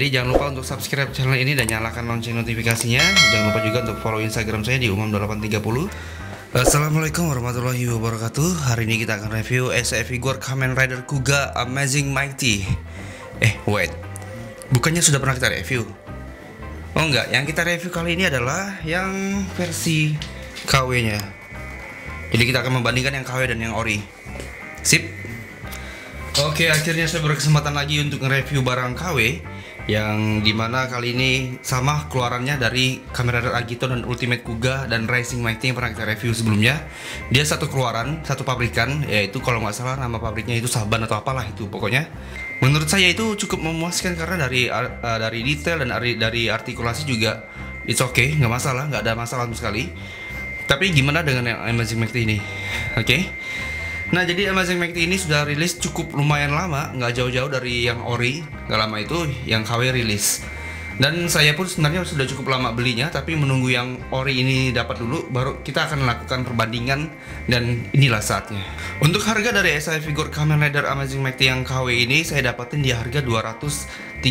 Jadi jangan lupa untuk subscribe channel ini dan nyalakan lonceng notifikasinya. Jangan lupa juga untuk follow Instagram saya di umam830. Assalamualaikum warahmatullahi wabarakatuh. Hari ini kita akan review SAE figure Kamen Rider Kuga Amazing Mighty. Wait, bukannya sudah pernah kita review? Oh enggak, yang kita review kali ini adalah yang versi KW nya. Jadi kita akan membandingkan yang KW dan yang ori. Sip. Oke, akhirnya saya berkesempatan lagi untuk nge-review barang KW, yang dimana kali ini sama keluarannya dari Kamen Rider Agito dan Ultimate Kuga dan Rising Mighty yang pernah kita review sebelumnya. Dia satu keluaran, satu pabrikan, yaitu kalau nggak salah nama pabriknya itu Saban atau apalah itu pokoknya. Menurut saya itu cukup memuaskan karena dari detail dan dari artikulasi juga it's okay, nggak masalah, nggak ada masalah sama sekali. Tapi gimana dengan yang Amazing Mighty ini? Oke. Nah, jadi Amazing Mighty ini sudah rilis cukup lumayan lama, nggak jauh-jauh dari yang ori. Nggak lama itu yang KW rilis. Dan saya pun sebenarnya sudah cukup lama belinya, tapi menunggu yang ori ini dapat dulu, baru kita akan melakukan perbandingan, dan inilah saatnya. Untuk harga dari SAE figure Kamen Rider Amazing Mighty yang KW ini, saya dapatin di harga 230.000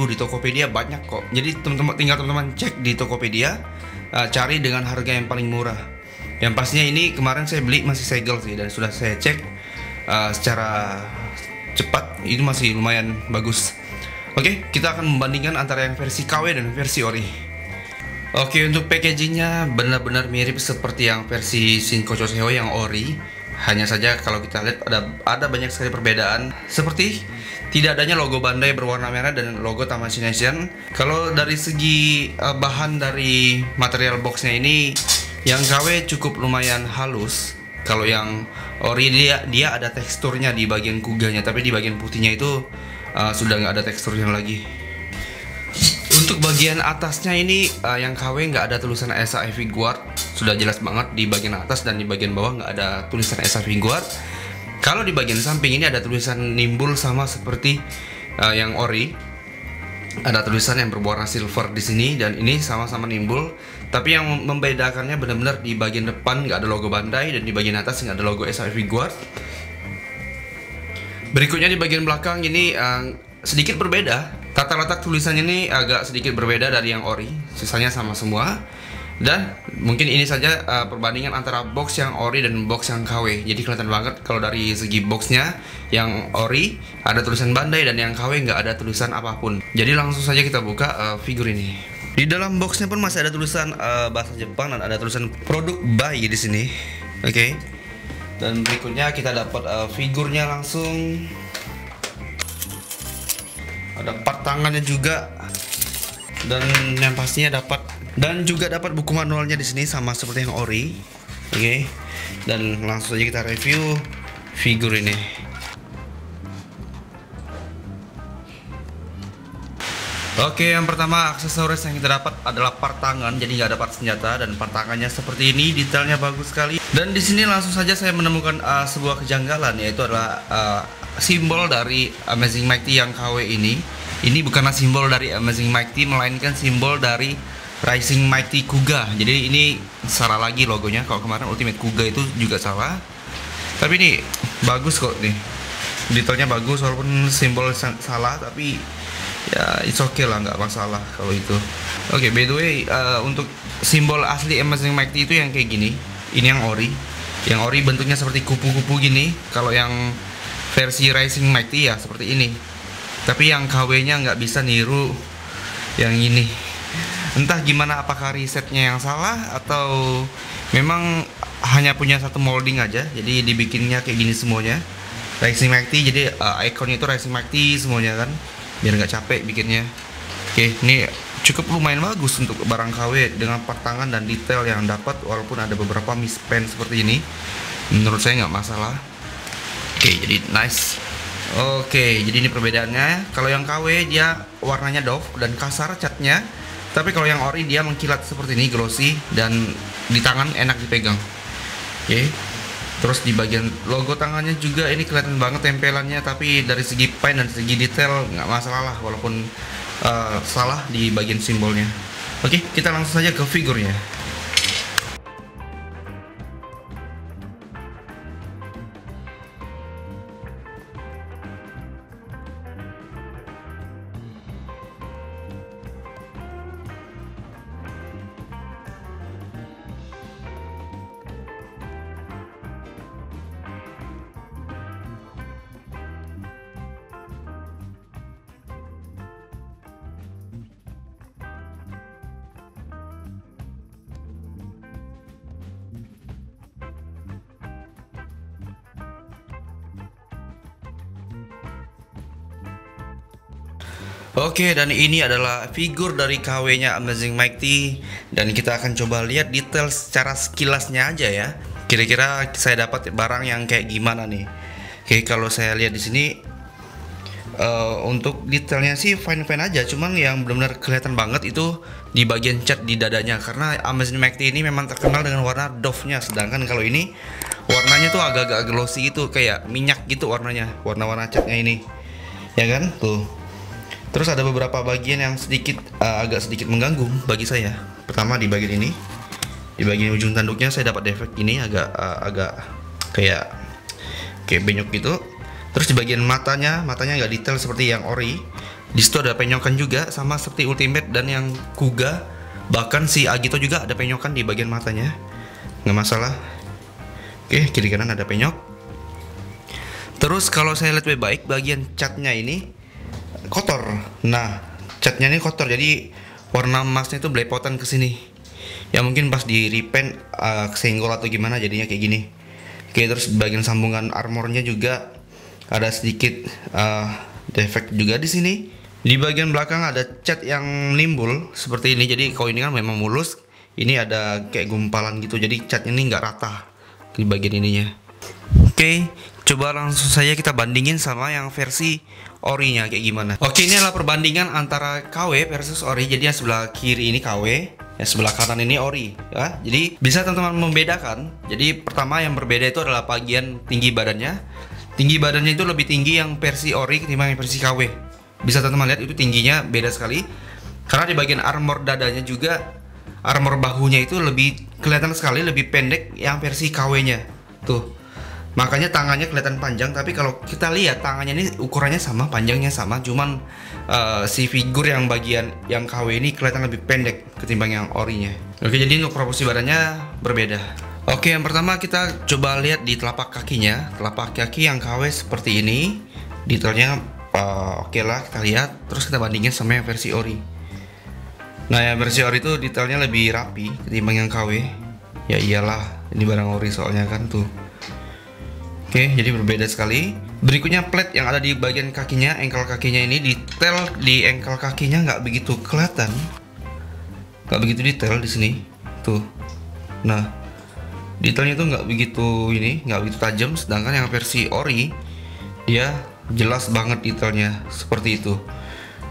di Tokopedia, banyak kok. Jadi teman-teman cek di Tokopedia, cari dengan harga yang paling murah. Yang pastinya ini kemarin saya beli masih segel sih, dan sudah saya cek secara cepat, itu masih lumayan bagus. Oke, kita akan membandingkan antara yang versi KW dan versi ori. Oke, untuk packagingnya benar-benar mirip seperti yang versi Shinkocho Seo yang ori. Hanya saja kalau kita lihat ada banyak sekali perbedaan, seperti tidak adanya logo Bandai berwarna merah dan logo Tamashii Nation. Kalau dari segi bahan dari material boxnya ini, yang KW cukup lumayan halus. Kalau yang ori dia ada teksturnya di bagian kuganya, tapi di bagian putihnya itu sudah nggak ada teksturnya lagi. Untuk bagian atasnya ini yang KW nggak ada tulisan SAE Figuart, sudah jelas banget di bagian atas, dan di bagian bawah nggak ada tulisan SAE Figuart. Kalau di bagian samping ini ada tulisan nimbul sama seperti yang ori. Ada tulisan yang berwarna silver di sini, dan ini sama-sama nimbul. Tapi yang membedakannya benar-benar di bagian depan nggak ada logo Bandai, dan di bagian atas nggak ada logo SAE Figuart. Berikutnya di bagian belakang ini sedikit berbeda. Tata letak tulisannya ini agak sedikit berbeda dari yang ori. Sisanya sama semua. Dan mungkin ini saja perbandingan antara box yang ori dan box yang KW. Jadi kelihatan banget kalau dari segi boxnya, yang ori ada tulisan Bandai dan yang KW nggak ada tulisan apapun. Jadi langsung saja kita buka figur ini. Di dalam boxnya pun masih ada tulisan bahasa Jepang dan ada tulisan produk Bai di sini. Oke. Dan berikutnya kita dapat figurnya langsung. Ada part tangannya juga. Dan yang pastinya juga dapat buku manualnya di sini sama seperti yang ori. Oke. Dan langsung saja kita review figur ini. Oke, yang pertama aksesoris yang kita dapat adalah part tangan, jadi nggak ada part senjata, dan part tangannya seperti ini, detailnya bagus sekali. Dan di sini langsung saja saya menemukan sebuah kejanggalan, yaitu adalah simbol dari Amazing Mighty yang KW ini. Ini bukanlah simbol dari Amazing Mighty, melainkan simbol dari Rising Mighty Kuga. Jadi ini salah lagi logonya. Kalau kemarin Ultimate Kuga itu juga salah. Tapi ini bagus kok nih, detailnya bagus walaupun simbol salah, tapi ya it's okay lah, nggak masalah kalau itu. Oke, by the way, untuk simbol asli Amazing Mighty itu yang kayak gini. Ini yang ori. Yang ori bentuknya seperti kupu-kupu gini. Kalau yang versi Rising Mighty ya seperti ini. Tapi yang KW nya nggak bisa niru yang ini. Entah gimana, apakah risetnya yang salah atau memang hanya punya satu molding aja, jadi dibikinnya kayak gini semuanya. Rising Mighty, jadi ikonnya itu Rising Mighty semuanya kan, biar nggak capek bikinnya. Oke, ini cukup lumayan bagus untuk barang KW dengan part tangan dan detail yang dapat, walaupun ada beberapa mispen seperti ini. Menurut saya nggak masalah. Oke, jadi nice. Oke, jadi ini perbedaannya. Kalau yang KW dia warnanya doff dan kasar catnya, tapi kalau yang ori dia mengkilat seperti ini, glossy, dan di tangan enak dipegang. Oke. Terus di bagian logo tangannya juga ini kelihatan banget tempelannya, tapi dari segi paint dan segi detail nggak masalah lah, walaupun salah di bagian simbolnya. Oke, kita langsung saja ke figurnya. Oke, dan ini adalah figur dari KW-nya Amazing Mighty, dan kita akan coba lihat detail secara sekilasnya aja ya. Kira-kira saya dapat barang yang kayak gimana nih? Oke, kalau saya lihat di sini untuk detailnya sih fine-fine aja, cuman yang benar-benar kelihatan banget itu di bagian cat di dadanya, karena Amazing Mighty ini memang terkenal dengan warna dove-nya, sedangkan kalau ini warnanya tuh agak-agak glossy gitu, kayak minyak gitu warnanya, warna-warna catnya ini, ya kan? Tuh. Terus ada beberapa bagian yang agak sedikit mengganggu bagi saya. Pertama di bagian ini, di bagian ujung tanduknya saya dapat defek ini agak kayak benyok gitu. Terus di bagian matanya nggak detail seperti yang ori. Di situ ada penyokan juga, sama seperti Ultimate dan yang Kuga. Bahkan si Agito juga ada penyokan di bagian matanya, nggak masalah. Oke, kiri kanan ada penyok. Terus kalau saya lihat lebih baik, bagian catnya ini kotor. Nah, catnya ini kotor, jadi warna emasnya itu belepotan ke sini. Ya mungkin pas di repaint kesenggol atau gimana jadinya kayak gini. Oke, terus bagian sambungan armornya juga ada sedikit defect juga di sini. Di bagian belakang ada cat yang nimbul seperti ini. Jadi kalau ini kan memang mulus, ini ada kayak gumpalan gitu. Jadi catnya ini nggak rata di bagian ininya. Oke, coba langsung saja kita bandingin sama yang versi ori-nya kayak gimana. Oke, ini adalah perbandingan antara KW versus ori. Jadi yang sebelah kiri ini KW, yang sebelah kanan ini ori ya. Jadi bisa teman-teman membedakan. Jadi pertama yang berbeda itu adalah bagian tinggi badannya. Tinggi badannya itu lebih tinggi yang versi ori ketimbang yang versi KW. Bisa teman-teman lihat itu tingginya beda sekali. Karena di bagian armor dadanya juga, armor bahunya itu lebih kelihatan sekali lebih pendek yang versi KW-nya. Tuh. Makanya tangannya kelihatan panjang, tapi kalau kita lihat tangannya ini ukurannya sama, panjangnya sama, cuman si figur yang bagian yang KW ini kelihatan lebih pendek ketimbang yang orinya. Oke, jadi untuk proporsi badannya berbeda. Oke, yang pertama kita coba lihat di telapak kakinya. Telapak kaki yang KW seperti ini, detailnya oke lah kita lihat. Terus kita bandingin sama yang versi ori. Nah, yang versi ori itu detailnya lebih rapi ketimbang yang KW. Ya iyalah, ini barang ori soalnya kan tuh. Oke, jadi berbeda sekali. Berikutnya plate yang ada di bagian kakinya, ankle kakinya ini, detail di ankle kakinya nggak begitu kelihatan, nggak begitu detail di sini. Tuh, nah detailnya tuh nggak begitu tajam. Sedangkan yang versi ori dia jelas banget detailnya seperti itu.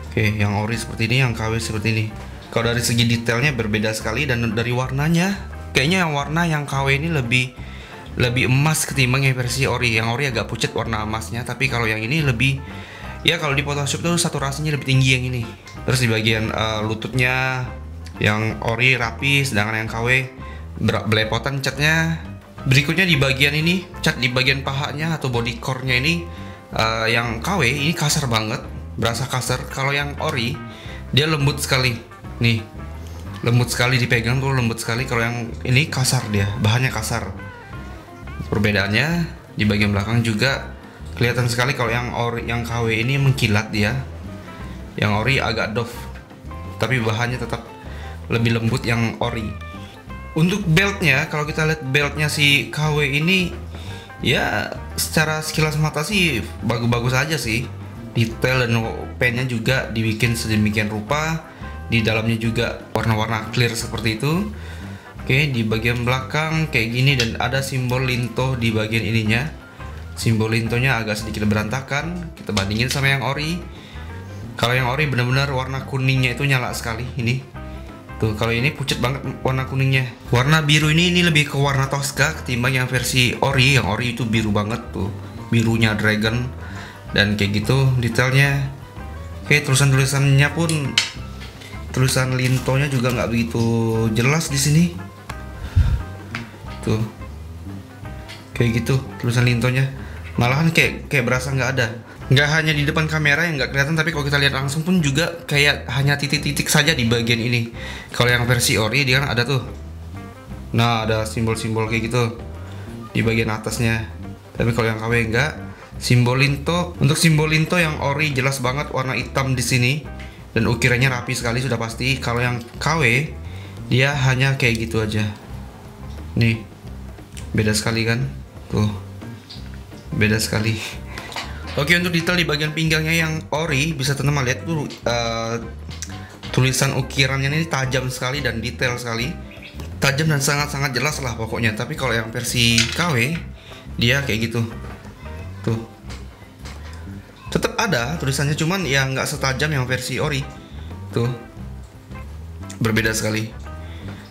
Oke, yang ori seperti ini, yang KW seperti ini. Kalau dari segi detailnya berbeda sekali, dan dari warnanya kayaknya yang warna yang KW ini lebih emas ketimbang yang versi ori. Yang ori agak pucat warna emasnya, tapi kalau yang ini lebih, ya kalau di Photoshop tuh saturasinya lebih tinggi yang ini. Terus di bagian lututnya yang ori rapi, sedangkan yang KW belepotan catnya. Berikutnya di bagian ini, cat di bagian pahanya atau body core-nya ini, yang KW ini kasar banget, berasa kasar. Kalau yang ori dia lembut sekali. Nih, lembut sekali dipegang tuh, lembut sekali. Kalau yang ini kasar, dia bahannya kasar. Perbedaannya di bagian belakang juga kelihatan sekali. Kalau yang KW ini mengkilat dia, yang ori agak doff, tapi bahannya tetap lebih lembut yang ori. Untuk beltnya, kalau kita lihat beltnya si KW ini, ya secara sekilas mata sih bagus-bagus aja sih. Detail dan pennya juga dibikin sedemikian rupa. Di dalamnya juga warna-warna clear seperti itu. Oke, di bagian belakang kayak gini, dan ada simbol linto di bagian ininya. Simbol lintonya agak sedikit berantakan. Kita bandingin sama yang ori. Kalau yang ori benar-benar warna kuningnya itu nyala sekali ini. Tuh, kalau ini pucat banget warna kuningnya. Warna biru ini lebih ke warna Tosca ketimbang yang versi ori. Yang ori itu biru banget tuh. Birunya dragon dan kayak gitu detailnya. Oke, tulisan-tulisannya pun, tulisan lintonya juga nggak begitu jelas di sini. Tuh, kayak gitu tulisan lintonya, malahan kayak berasa nggak ada. Nggak hanya di depan kamera yang nggak kelihatan, tapi kalau kita lihat langsung pun juga kayak hanya titik-titik saja di bagian ini. Kalau yang versi ori dia kan ada tuh, nah ada simbol-simbol kayak gitu di bagian atasnya. Tapi kalau yang KW enggak. Simbol linto, untuk simbol linto yang ori jelas banget warna hitam di sini, dan ukirannya rapi sekali sudah pasti. Kalau yang KW dia hanya kayak gitu aja. Nih, beda sekali kan? Tuh, beda sekali. Oke, untuk detail di bagian pinggangnya yang ori, bisa teman-teman lihat tuh tulisan ukirannya ini tajam sekali dan detail sekali. Tajam dan sangat-sangat jelas lah pokoknya. Tapi kalau yang versi KW, dia kayak gitu. Tuh. Tetap ada tulisannya, cuman ya nggak setajam yang versi ori. Tuh. Berbeda sekali.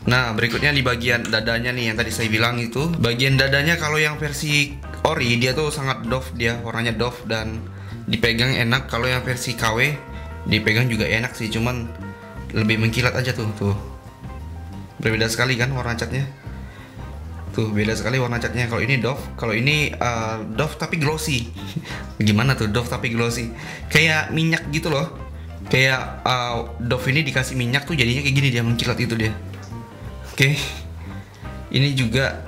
Nah, berikutnya di bagian dadanya nih yang tadi saya bilang itu. Bagian dadanya kalau yang versi ori dia tuh sangat doff, dia warnanya doff dan dipegang enak. Kalau yang versi KW dipegang juga enak sih, cuman lebih mengkilat aja tuh. Berbeda sekali kan warna catnya. Tuh, beda sekali warna catnya. Kalau ini doff, kalau ini doff tapi glossy. Gimana tuh doff tapi glossy? Kayak minyak gitu loh. Kayak doff ini dikasih minyak tuh jadinya kayak gini, dia mengkilat itu dia. Oke. Ini juga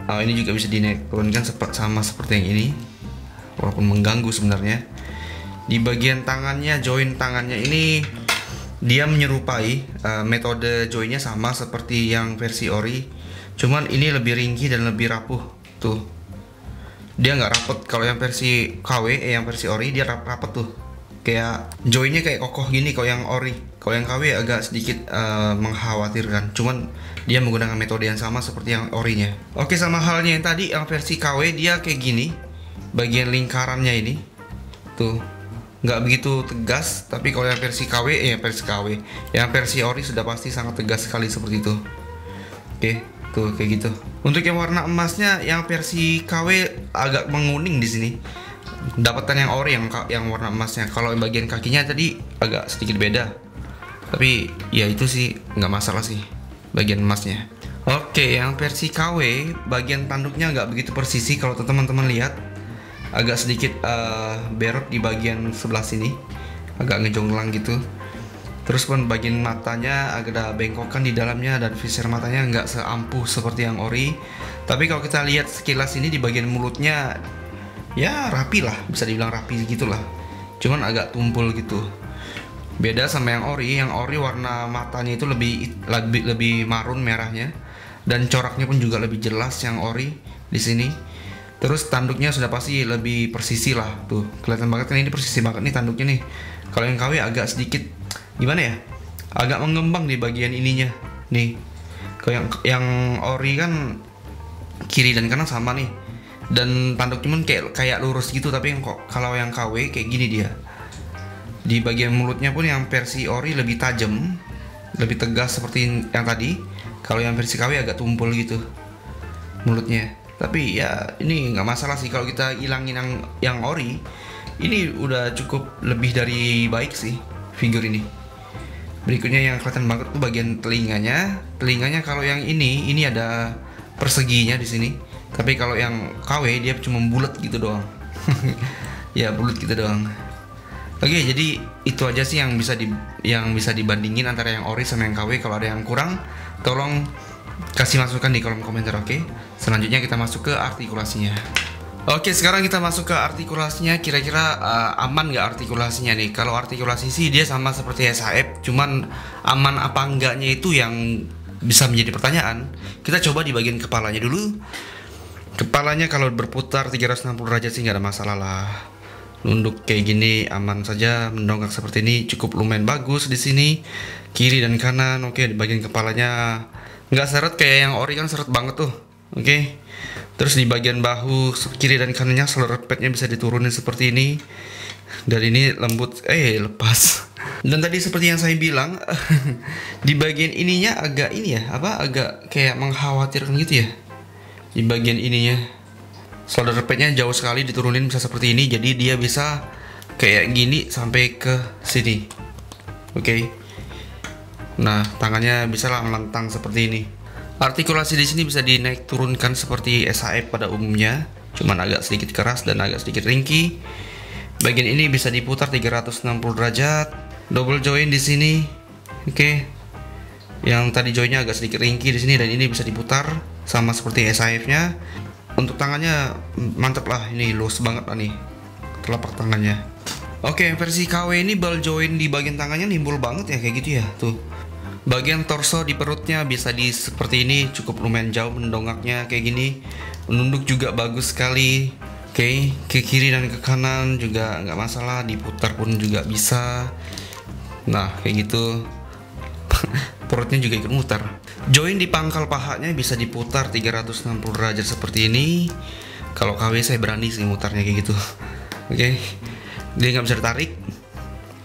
bisa diturunkan sama seperti yang ini, walaupun mengganggu sebenarnya. Di bagian tangannya, join tangannya ini dia menyerupai metode joinnya sama seperti yang versi ori, cuman ini lebih ringkih dan lebih rapuh. Tuh, dia nggak rapet. Kalau yang versi KW, yang versi ori dia rapet tuh, kayak joinnya kayak kokoh gini. Kalau yang ori, kalau yang KW agak sedikit mengkhawatirkan, cuman dia menggunakan metode yang sama seperti yang orinya. Oke, sama halnya yang tadi, yang versi KW dia kayak gini, bagian lingkarannya ini tuh nggak begitu tegas. Tapi kalau yang versi KW, yang versi ori sudah pasti sangat tegas sekali seperti itu. Oke, tuh kayak gitu. Untuk yang warna emasnya, yang versi KW agak menguning di sini. Dapatkan yang ori yang warna emasnya. Kalau bagian kakinya tadi agak sedikit beda. Tapi ya itu sih nggak masalah sih bagian emasnya. Oke, yang versi KW bagian tanduknya nggak begitu persisi. Kalau teman-teman lihat agak sedikit berot di bagian sebelah sini, agak ngejonglang gitu. Terus pun bagian matanya agak ada bengkokan di dalamnya dan visir matanya nggak seampuh seperti yang ori. Tapi kalau kita lihat sekilas ini di bagian mulutnya ya rapi lah, bisa dibilang rapi gitulah. Cuman agak tumpul gitu. Beda sama yang ori warna matanya itu lebih marun merahnya, dan coraknya pun juga lebih jelas yang ori di sini. Terus tanduknya sudah pasti lebih persisi lah, tuh kelihatan banget kan, ini persisi banget nih tanduknya nih. Kalau yang KW agak sedikit gimana ya, agak mengembang di bagian ininya nih. Kalau yang ori kan kiri dan kanan sama nih, dan tanduknya pun kayak lurus gitu. Tapi kalau yang KW kayak gini dia. Di bagian mulutnya pun yang versi ori lebih tajam, lebih tegas seperti yang tadi. Kalau yang versi KW agak tumpul gitu mulutnya. Tapi ya ini nggak masalah sih kalau kita hilangin yang ori. Ini udah cukup lebih dari baik sih figur ini. Berikutnya yang kelihatan banget tuh bagian telinganya. Telinganya kalau yang ini ada perseginya di sini. Tapi kalau yang KW dia cuma bulat gitu doang. Ya bulat gitu doang. Oke, jadi itu aja sih yang bisa dibandingin antara yang ori sama yang KW. Kalau ada yang kurang, tolong kasih masukan di kolom komentar. Oke, selanjutnya kita masuk ke artikulasinya. Oke, sekarang kita masuk ke artikulasinya. Kira-kira aman nggak artikulasinya nih? Kalau artikulasi sih dia sama seperti SHF, cuman aman apa enggaknya itu yang bisa menjadi pertanyaan. Kita coba di bagian kepalanya dulu. Kepalanya kalau berputar 360 derajat sih nggak ada masalah lah. Nunduk kayak gini aman saja, mendongak seperti ini cukup lumayan bagus di sini, kiri dan kanan. Oke, di bagian kepalanya nggak seret kayak yang ori kan, seret banget tuh. Oke, terus di bagian bahu kiri dan kanannya shoulder padnya bisa diturunin seperti ini, dan ini lembut lepas. Dan tadi seperti yang saya bilang di bagian ininya agak agak kayak mengkhawatirkan gitu ya. Di bagian ininya shoulder padnya jauh sekali diturunin bisa seperti ini, jadi dia bisa kayak gini sampai ke sini. Oke. Nah, tangannya bisa lah melentang seperti ini. Artikulasi di sini bisa dinaik turunkan seperti SHF pada umumnya, cuman agak sedikit keras dan agak sedikit ringkih. Bagian ini bisa diputar 360 derajat. Double join di sini. Oke. Yang tadi joinnya agak sedikit ringkih di sini, dan ini bisa diputar sama seperti SHF-nya. Untuk tangannya mantep lah, ini loose banget lah nih telapak tangannya. Oke, versi KW ini ball joint di bagian tangannya nimbul banget ya, kayak gitu ya. Tuh, bagian torso di perutnya bisa seperti ini, cukup lumayan jauh mendongaknya kayak gini. Menunduk juga bagus sekali. Oke, ke kiri dan ke kanan juga nggak masalah, diputar pun juga bisa. Nah, kayak gitu. Perutnya juga ikut muter. Join di pangkal pahanya bisa diputar 360 derajat seperti ini. Kalau KW saya berani sih mutarnya kayak gitu. Oke, dia nggak bisa ditarik.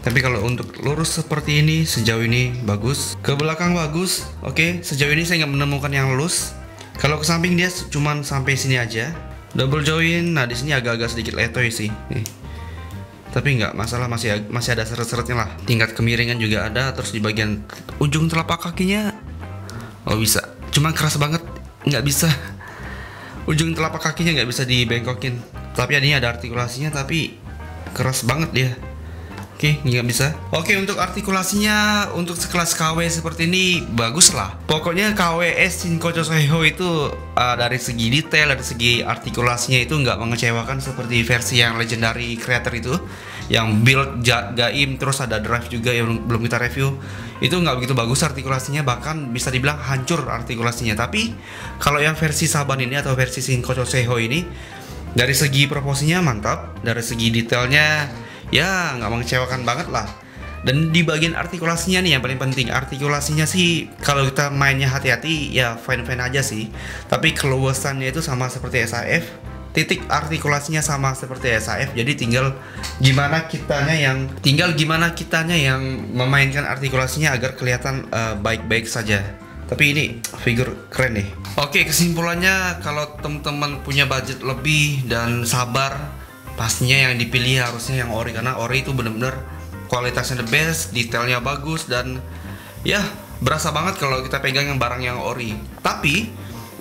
Tapi kalau untuk lurus seperti ini, sejauh ini bagus. Ke belakang bagus. Oke, sejauh ini saya nggak menemukan yang lurus. Kalau ke samping dia cuman sampai sini aja. Double join, nah di sini agak-agak sedikit letoy sih. Nih. Tapi nggak masalah, masih ada seret-seretnya lah. Tingkat kemiringan juga ada. Terus di bagian ujung telapak kakinya, oh bisa. Cuma keras banget, nggak bisa. Ujung telapak kakinya nggak bisa dibengkokin. Tapi ini ada artikulasinya, tapi keras banget dia. Oke, nggak bisa. Oke, untuk artikulasinya untuk sekelas KW seperti ini bagus lah. Pokoknya KWS Shinkocho Seiho itu dari segi detail, dari segi artikulasinya itu nggak mengecewakan seperti versi yang legendary creator itu, yang build gaim terus ada drive juga yang belum kita review. Itu nggak begitu bagus artikulasinya, bahkan bisa dibilang hancur artikulasinya. Tapi kalau yang versi Saban ini atau versi Shinkocho Seiho ini, dari segi proporsinya mantap, dari segi detailnya ya nggak mengecewakan banget lah. Dan di bagian artikulasinya nih yang paling penting, artikulasinya sih kalau kita mainnya hati-hati ya fine-fine aja sih. Tapi keluasannya itu sama seperti SAF, titik artikulasinya sama seperti SAF. Jadi tinggal gimana kitanya yang memainkan artikulasinya agar kelihatan baik-baik saja. Tapi ini figur keren nih. Oke, kesimpulannya kalau teman-teman punya budget lebih dan sabar, pastinya yang dipilih harusnya yang ori, karena ori itu bener-bener kualitasnya the best, detailnya bagus, dan ya berasa banget kalau kita pegang yang barang yang ori. Tapi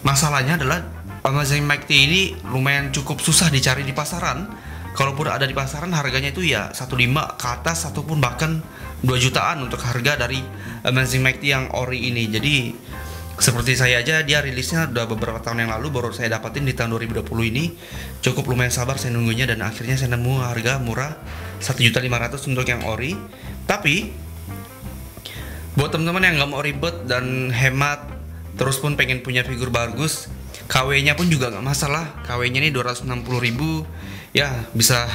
masalahnya adalah Amazing Mighty ini lumayan cukup susah dicari di pasaran. Kalaupun ada di pasaran harganya itu ya 1.5 ke atas ataupun bahkan 2 jutaan untuk harga dari Amazing Mighty yang ori ini. Jadi seperti saya aja, dia rilisnya udah beberapa tahun yang lalu, baru saya dapatin di tahun 2020 ini. Cukup lumayan sabar saya nunggunya, dan akhirnya saya nemu harga murah 1.500.000 untuk yang ori. Tapi buat teman-teman yang nggak mau ribet dan hemat, terus pun pengen punya figur bagus, KW-nya pun juga nggak masalah. KW-nya ini 260.000, ya bisa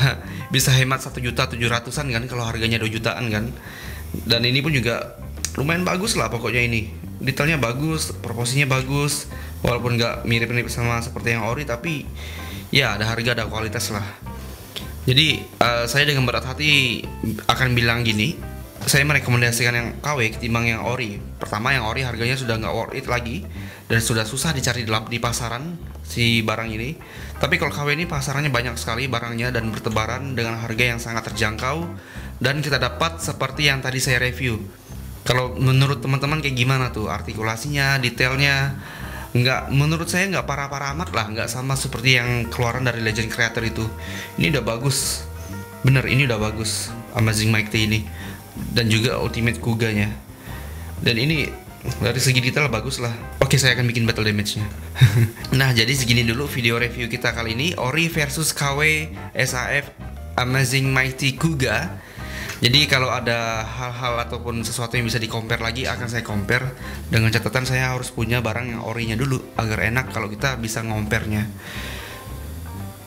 hemat 1.700.000-an kan kalau harganya 2 jutaan kan. Dan ini pun juga lumayan bagus lah pokoknya ini. Detailnya bagus, proporsinya bagus, walaupun nggak mirip-mirip sama seperti yang ori, tapi ya ada harga, ada kualitas lah. Jadi saya dengan berat hati akan bilang gini, saya merekomendasikan yang KW ketimbang yang ori. Pertama, yang ori harganya sudah nggak worth it lagi dan sudah susah dicari di pasaran si barang ini. Tapi kalau KW ini pasarannya banyak sekali barangnya dan bertebaran dengan harga yang sangat terjangkau, dan kita dapat seperti yang tadi saya review. Kalau menurut teman-teman kayak gimana tuh artikulasinya, detailnya? Menurut saya nggak parah-parah amat lah, nggak sama seperti yang keluaran dari Legend Creator itu. Ini udah bagus, bener, ini udah bagus Amazing Mighty ini, dan juga Ultimate Kuganya. Dan ini dari segi detail bagus lah. Oke, saya akan bikin battle damage-nya. Nah, jadi segini dulu video review kita kali ini, ori versus KW SAF Amazing Mighty Kuga. Jadi kalau ada hal-hal ataupun sesuatu yang bisa di-compare lagi, akan saya compare. Dengan catatan saya harus punya barang yang orinya dulu, agar enak kalau kita bisa ngompernya.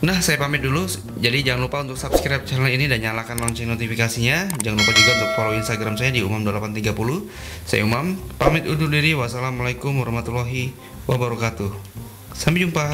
Nah, saya pamit dulu. Jadi jangan lupa untuk subscribe channel ini dan nyalakan lonceng notifikasinya. Jangan lupa juga untuk follow Instagram saya di umam2830. Saya Umam, pamit undur diri. Wassalamualaikum warahmatullahi wabarakatuh. Sampai jumpa.